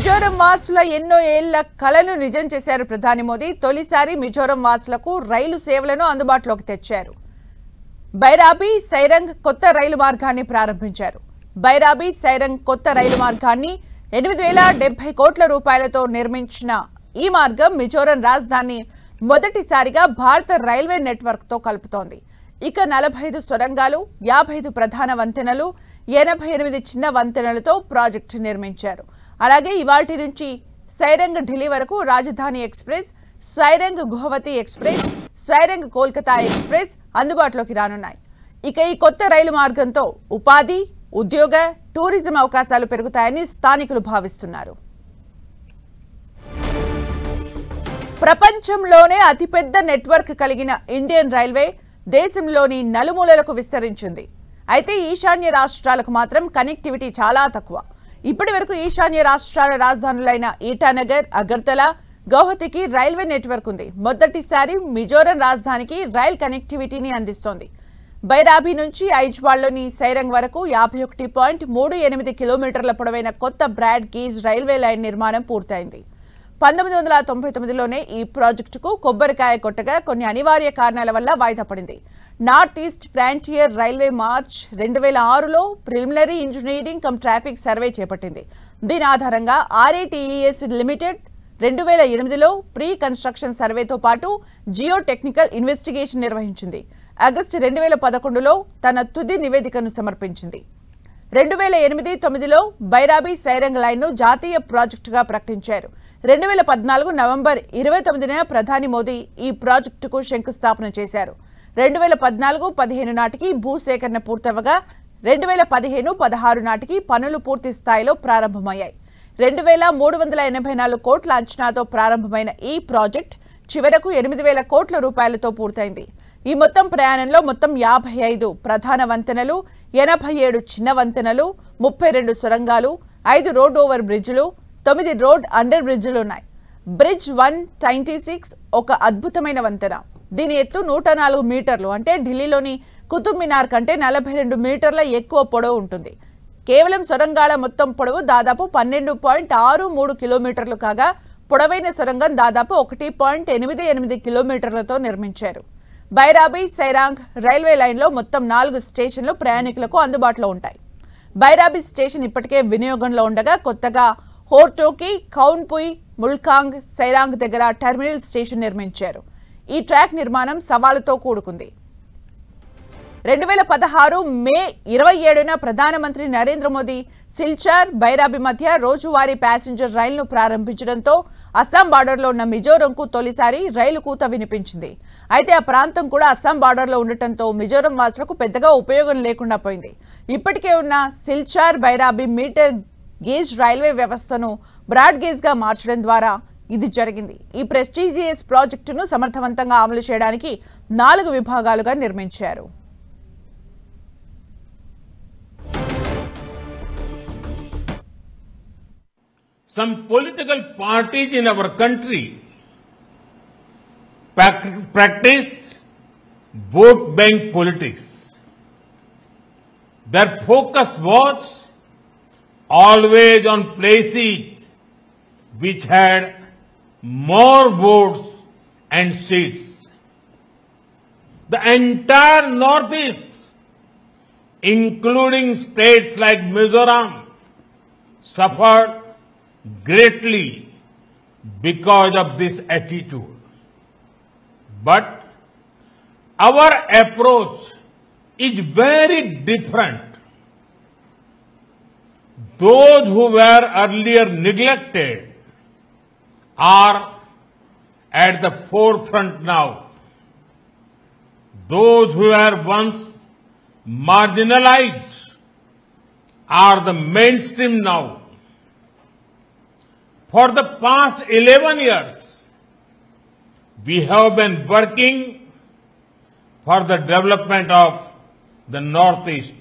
మిజోరం వాసుల ఎన్నో ఏళ్ల కలను నిజం చేశారు ప్రధాని మోదీ. తొలిసారి మిజోరం వాసులకు రైలు సేవలను అందుబాటులోకి తెచ్చారు. బైరాబీ సైరంగ్ కొత్త రైలు మార్గాన్ని ప్రారంభించారు. బైరాబీ సైరంగ్ కొత్త రైలు మార్గాన్ని 8,070 కోట్ల రూపాయలతో నిర్మించిన ఈ మార్గం మిజోరం రాజధాని మొదటిసారిగా భారత రైల్వే నెట్వర్క్ తో కలుపుతోంది. ఇక 45 సొరంగాలు, 55 ప్రధాన వంతెనలు, 88 చిన్న వంతెనలతో ప్రాజెక్టు నిర్మించారు. అలాగే ఇవాల్టి నుంచి సైరంగ్ ఢిల్లీ వరకు Rajdhani express, Sairang Guwahati express, Sairang Kolkata express అందుబాటులోకి రానున్నాయి. ఇక ఈ కొత్త రైలు మార్గంతో ఉపాధి, ఉద్యోగ, టూరిజం అవకాశాలు పెరుగుతాయని స్థానికులు భావిస్తున్నారు. ప్రపంచంలోనే అతిపెద్ద నెట్వర్క్ కలిగిన ఇండియన్ రైల్వే దేశంలోని నలుమూలలకు విస్తరించింది. అయితే ఈశాన్య రాష్ట్రాలకు మాత్రం కనెక్టివిటీ చాలా తక్కువ. ఇప్పటి వరకు ఈశాన్య రాష్ట్రాల రాజధానులైన ఈటానగర్, అగర్తల, గౌహతికి రైల్వే నెట్వర్క్ ఉంది. మొదటిసారి మిజోరం రాజధానికి రైల్ కనెక్టివిటీని అందిస్తోంది. బైరాబీ నుంచి ఐజ్వాల్లోని సైరంగ్ వరకు 51.38 కిలోమీటర్ల పొడవైన కొత్త బ్రాడ్ గేజ్ రైల్వే లైన్ నిర్మాణం పూర్తయింది. 1999లోనే ఈ ప్రాజెక్టుకు కొబ్బరికాయ కొట్టగా కొన్ని అనివార్య కారణాల వల్ల వాయిదా పడింది. North East Frontier Railway March 2006లో preliminary engineering cum traffic survey చేపట్టింది. దీని ఆధారంగా RATES లిమిటెడ్ 2008లో ప్రీ కన్స్ట్రక్షన్ సర్వేతో పాటు జియో టెక్నికల్ ఇన్వెస్టిగేషన్ నిర్వహించింది. ఆగస్టు 2011లో తన తుది నివేదికను సమర్పించింది. 2008-9లో బైరాబీ సైరంగ్ లైన్ను జాతీయ ప్రాజెక్టుగా ప్రకటించారు. 2014 నవంబర్ 29న ప్రధాని మోదీ ఈ ప్రాజెక్టుకు శంకుస్థాపన చేశారు. 2014-15 నాటికి భూసేకరణ పూర్తవగా 2015-16 నాటికి పనులు పూర్తి స్థాయిలో ప్రారంభమయ్యాయి. 2,384 కోట్ల అంచనాతో ప్రారంభమైన ఈ ప్రాజెక్ట్ చివరకు 8,000 కోట్ల రూపాయలతో పూర్తయింది. ఈ మొత్తం ప్రయాణంలో మొత్తం 55 ప్రధాన వంతెనలు, 87 చిన్న వంతెనలు, 32 సొరంగాలు, 5 రోడ్ ఓవర్ బ్రిడ్జ్లు, 9 రోడ్ అండర్ బ్రిడ్జ్లు ఉన్నాయి. బ్రిడ్జ్ 196 ఒక అద్భుతమైన వంతెన. దీని ఎత్తు 104 మీటర్లు, అంటే ఢిల్లీలోని కుతుబ్ మినార్ కంటే 42 మీటర్ల ఎక్కువ పొడవు ఉంటుంది. కేవలం సొరంగాల మొత్తం పొడవు దాదాపు 12.63 కిలోమీటర్లు కాగా పొడవైన సొరంగం దాదాపు 1.88 కిలోమీటర్లతో నిర్మించారు. బైరాబీ సైరాంగ్ రైల్వే లైన్లో మొత్తం 4 స్టేషన్లు ప్రయాణికులకు అందుబాటులో ఉంటాయి. బైరాబీ స్టేషన్ ఇప్పటికే వినియోగంలో ఉండగా కొత్తగా హోర్టోకి, కౌన్పుయ్, ముల్కాంగ్, సైరాంగ్ దగ్గర టెర్మినల్ స్టేషన్ నిర్మించారు. ఈ ట్రాక్ నిర్మాణం సవాలుతో కూడుకుంది. 2016 మే 27న ప్రధానమంత్రి నరేంద్ర మోదీ సిల్చార్, బైరాబీ మధ్య రోజువారీ ప్యాసింజర్ రైలును ప్రారంభించడంతో అస్సాం బార్డర్లో ఉన్న మిజోరంకు తొలిసారి రైలు కూత వినిపించింది. అయితే ఆ ప్రాంతం కూడా అస్సాం బార్డర్లో ఉండటంతో మిజోరం వాసులకు పెద్దగా ఉపయోగం లేకుండా పోయింది. ఇప్పటికే ఉన్న Silchar Bairabi metre gauge railway వ్యవస్థను బ్రాడ్ గేజ్గా మార్చడం ద్వారా ఇది జరిగింది. ఈ ప్రెస్టీజియస్ ప్రాజెక్టును సమర్థవంతంగా అమలు చేయడానికి 4 విభాగాలుగా నిర్మించారు. Some political parties in our country practice vote bank politics. Their focus was always on places which had more votes and seats. The entire Northeast, including states like Mizoram, suffered greatly because of this attitude. But our approach is very different. Those who were earlier neglected are at the forefront now. Those who were once marginalized are the mainstream now. For the past 11 years, we have been working for the development of the Northeast.